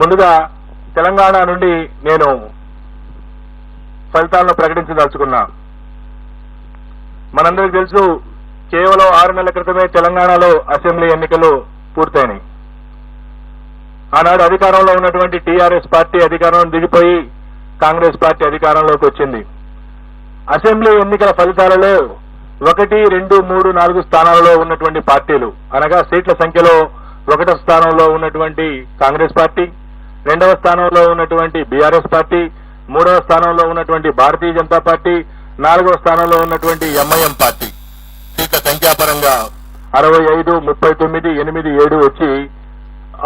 ముందుగా తెలంగాణ నుండి నేను ఫలితాలను ప్రకటించదలుచుకున్నా. మనందరికీ తెలుసు, కేవలం 6 నెలల క్రితమే తెలంగాణలో అసెంబ్లీ ఎన్నికలు పూర్తయినాయి. ఆనాడు అధికారంలో ఉన్నటువంటి టీఆర్ఎస్ పార్టీ అధికారంలో దిగిపోయి కాంగ్రెస్ పార్టీ అధికారంలోకి వచ్చింది. అసెంబ్లీ ఎన్నికల ఫలితాలలో 1, 2, 3, 4 స్థానాలలో ఉన్నటువంటి పార్టీలు, అనగా సీట్ల సంఖ్యలో 1వ స్థానంలో ఉన్నటువంటి కాంగ్రెస్ పార్టీ, 2వ స్థానంలో ఉన్నటువంటి బీఆర్ఎస్ పార్టీ, 3వ స్థానంలో ఉన్నటువంటి భారతీయ జనతా పార్టీ, 4వ స్థానంలో ఉన్నటువంటి ఎంఐఎం పార్టీ సీట్ల సంఖ్యాపరంగా 65, 39, 8, 7 వచ్చి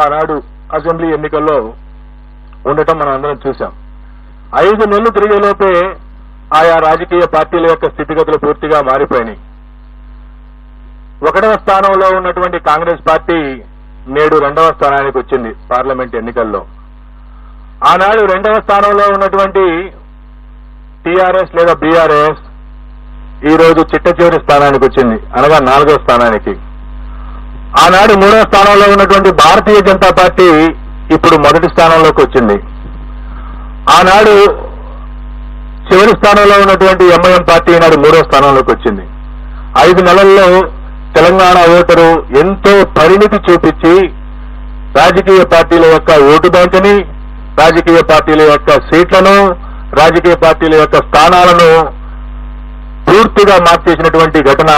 ఆనాడు అసెంబ్లీ ఎన్నికల్లో ఉండటం మనం అందరం చూశాం. 5 నెలలు తిరిగేలోపే ఆయా రాజకీయ పార్టీల యొక్క స్థితిగతులు పూర్తిగా మారిపోయినాయి. 1వ స్థానంలో ఉన్నటువంటి కాంగ్రెస్ పార్టీ నేడు 2వ స్థానానికి వచ్చింది పార్లమెంట్ ఎన్నికల్లో. ఆనాడు 2వ స్థానంలో ఉన్నటువంటి టీఆర్ఎస్ లేదా బీఆర్ఎస్ ఈ రోజు చిట్ట చివరి స్థానానికి వచ్చింది, అనగా 4వ స్థానానికి. ఆనాడు 3వ స్థానంలో ఉన్నటువంటి భారతీయ జనతా పార్టీ ఇప్పుడు మొదటి స్థానంలోకి వచ్చింది. ఆనాడు చివరి స్థానంలో ఉన్నటువంటి ఎంఐఎం పార్టీ ఈనాడు 3వ స్థానంలోకి వచ్చింది. 5 నెలల్లో తెలంగాణ ఓటరు ఎంతో పరిణితి చూపించి రాజకీయ పార్టీల యొక్క ఓటు బ్యాంకుని, రాజకీయ పార్టీల యొక్క సీట్లను, రాజకీయ పార్టీల యొక్క స్థానాలను పూర్తిగా మార్చేసినటువంటి ఘటన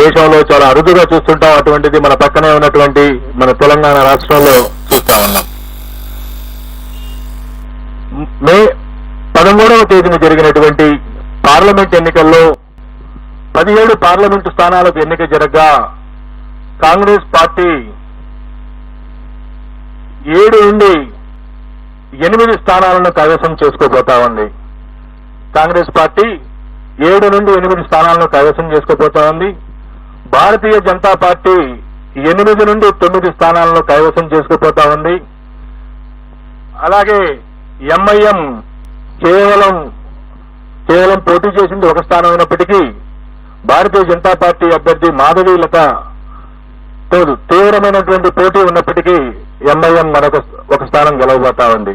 దేశంలో చాలా అరుదుగా చూస్తుంటాం. అటువంటిది మన పక్కనే ఉన్నటువంటి మన తెలంగాణ రాష్ట్రంలో చూస్తా ఉన్నాం. మే 13వ తేదీన జరిగినటువంటి పార్లమెంట్ ఎన్నికల్లో 17 పార్లమెంటు స్థానాలకు ఎన్నిక జరగగా కాంగ్రెస్ పార్టీ 7 నుండి 8 స్థానాలను కైవసం చేసుకోబోతా ఉంది. కాంగ్రెస్ పార్టీ 7 నుండి 8 స్థానాలను కైవసం చేసుకోబోతా ఉంది. భారతీయ జనతా పార్టీ 8 నుండి 9 స్థానాలను కైవసం చేసుకోబోతా ఉంది. అలాగే ఎంఐఎం కేవలం పోటీ చేసింది 1 స్థానం అయినప్పటికీ భారతీయ జనతా పార్టీ అభ్యర్థి మాధవీలత తోడు తీవ్రమైనటువంటి పోటీ ఉన్నప్పటికీ ఎంఐఎం మరొక 1 స్థానం గెలవబోతా ఉంది.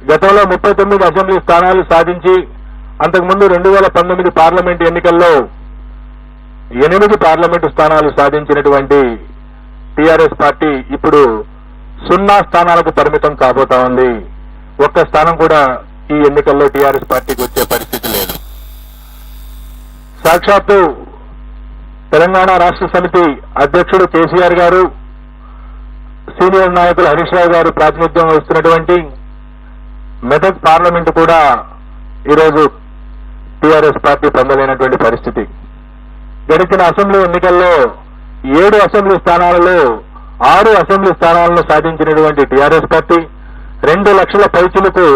గతంలో 39 అసెంబ్లీ స్థానాలు సాధించి అంతకుముందు 2019 పార్లమెంటు ఎన్నికల్లో 8 పార్లమెంటు స్థానాలు సాధించినటువంటి టీఆర్ఎస్ పార్టీ ఇప్పుడు 0 స్థానాలకు పరిమితం కాబోతా ఉంది. 1 స్థానం కూడా ఈ ఎన్నికల్లో టీఆర్ఎస్ పార్టీకి వచ్చే పరిస్థితి లేదు. సాక్షాత్తు తెలంగాణ రాష్ట్ర సమితి అధ్యక్షుడు కేసీఆర్ గారు, సీనియర్ నాయకులు హరీష్ రావు గారు ప్రాతినిధ్యం వహిస్తున్నటువంటి మెదక్ పార్లమెంటు కూడా ఈరోజు టీఆర్ఎస్ పార్టీ పొందలేనటువంటి పరిస్థితి. గడిచిన అసెంబ్లీ ఎన్నికల్లో 7 అసెంబ్లీ స్థానాలలో 6 అసెంబ్లీ స్థానాలను సాధించినటువంటి టీఆర్ఎస్ పార్టీ 2 లక్షల పైచిలకు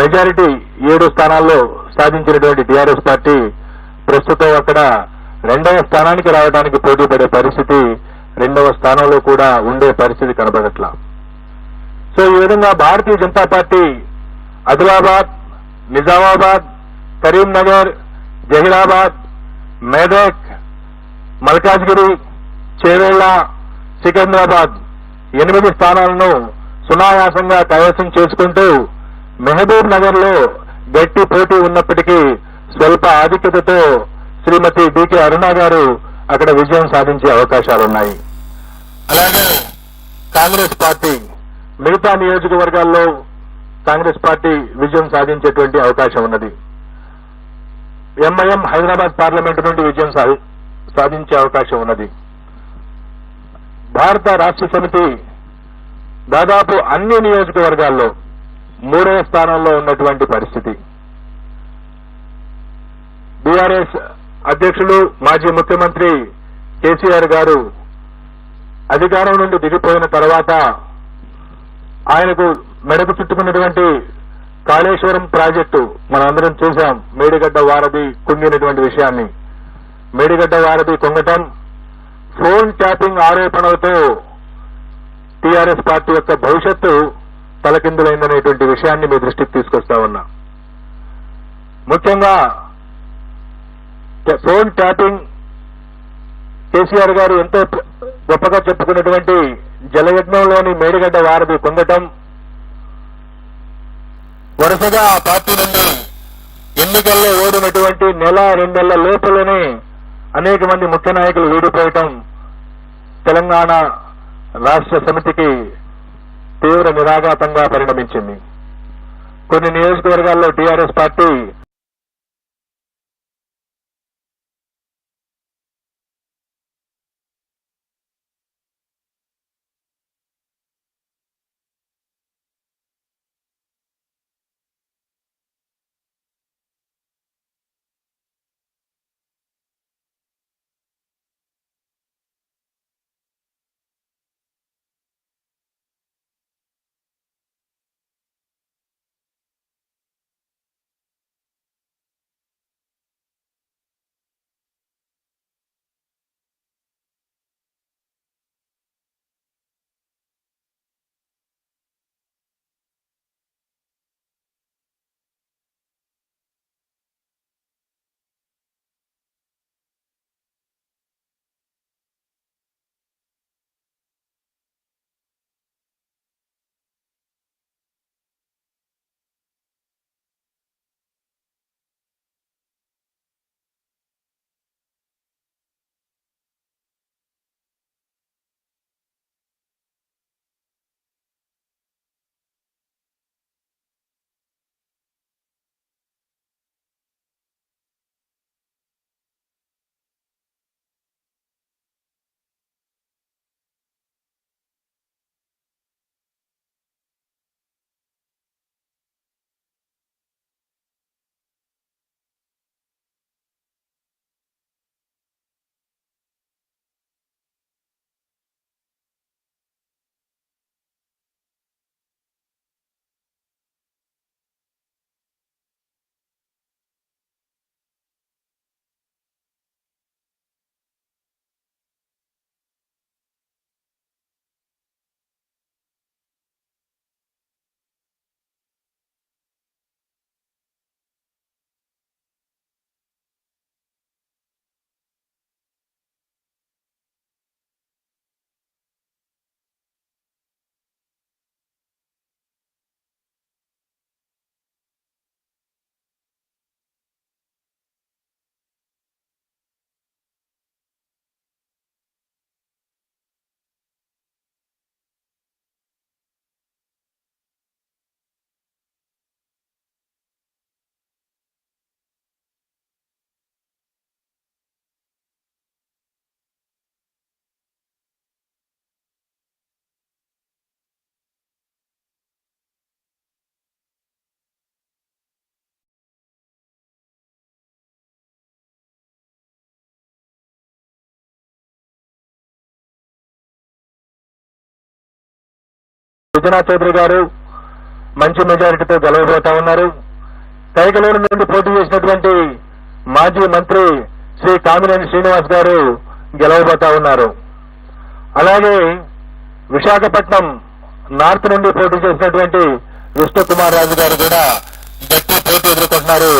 మెజారిటీ 7 స్థానాల్లో సాధించినటువంటి టీఆర్ఎస్ పార్టీ ప్రస్తుతం అక్కడ 2వ స్థానానికి రావడానికి పోటీ పడే పరిస్థితి, 2వ స్థానంలో కూడా ఉండే పరిస్థితి కనబడట్లా. సో ఈ విధంగా భారతీయ జనతా పార్టీ ఆదిలాబాద్, నిజామాబాద్, కరీంనగర్, జహీరాబాద్, మెదక్, మల్కాజ్గిరి, చేవెళ్ల, సికింద్రాబాద్ 8 స్థానాలను సునాయాసంగా కైవసం చేసుకుంటూ మహబూబ్ నగర్ లో గట్టి పోటీ ఉన్నప్పటికీ స్వల్ప ఆధిక్యతతో శ్రీమతి డికే అరుణ గారు అక్కడ విజయం సాధించే అవకాశాలున్నాయి. అలాగే కాంగ్రెస్ పార్టీ మిగతా నియోజకవర్గాల్లో కాంగ్రెస్ పార్టీ విజయం సాధించేటువంటి అవకాశం ఉన్నది. ఎంఐఎం హైదరాబాద్ పార్లమెంటు నుండి విజయం సాధించే అవకాశం ఉన్నది. భారత రాష్ట్ర సమితి దాదాపు అన్ని నియోజకవర్గాల్లో 3వ స్థానంలో ఉన్నటువంటి పరిస్థితి. బీఆర్ఎస్ అధ్యక్షులు మాజీ ముఖ్యమంత్రి కేసీఆర్ గారు అధికారం నుండి దిగిపోయిన తర్వాత ఆయనకు మెడకు చుట్టుకున్నటువంటి కాళేశ్వరం ప్రాజెక్టు మనందరం చూశాం. మేడిగడ్డ వారధి కుంగినటువంటి విషయాన్ని, మేడిగడ్డ వారధి కుంగటం, ఫోన్ ట్యాపింగ్ ఆరోపణలతో టీఆర్ఎస్ పార్టీ యొక్క భవిష్యత్తు తలకిందులైందనేటువంటి విషయాన్ని మీ దృష్టికి తీసుకొస్తా ఉన్నా. ముఖ్యంగా ఫోన్ ట్యాపింగ్ కేసీఆర్ గారు ఎంతో గొప్పగా చెప్పుకున్నటువంటి జలయజ్ఞంలోని మేడిగడ్డ వారధి పొందటం, వరుసగా ఆ పార్టీ నుండి ఎన్నికల్లో ఓడినటువంటి నెల 2 నెలల లోపలనే అనేక మంది ముఖ్య నాయకులు వీడిపోయటం తెలంగాణ రాష్ట్ర సమితికి తీవ్ర నిరాఘాతంగా పరిణమించింది. కొన్ని నియోజకవర్గాల్లో టీఆర్ఎస్ పార్టీ సుజనా చౌదరి గారు మంచి మెజారిటీతో గెలవబోతా ఉన్నారు. కైకలూరు నుండి పోటీ చేసినటువంటి మాజీ మంత్రి శ్రీ కామినేని శ్రీనివాస్ గారు గెలవబోతా ఉన్నారు. అలాగే విశాఖపట్నం నార్త్ నుండి పోటీ చేసినటువంటి విష్ణు కుమార్ రాజు గారు కూడా గట్టి పోటీ ఎదుర్కొంటున్నారు.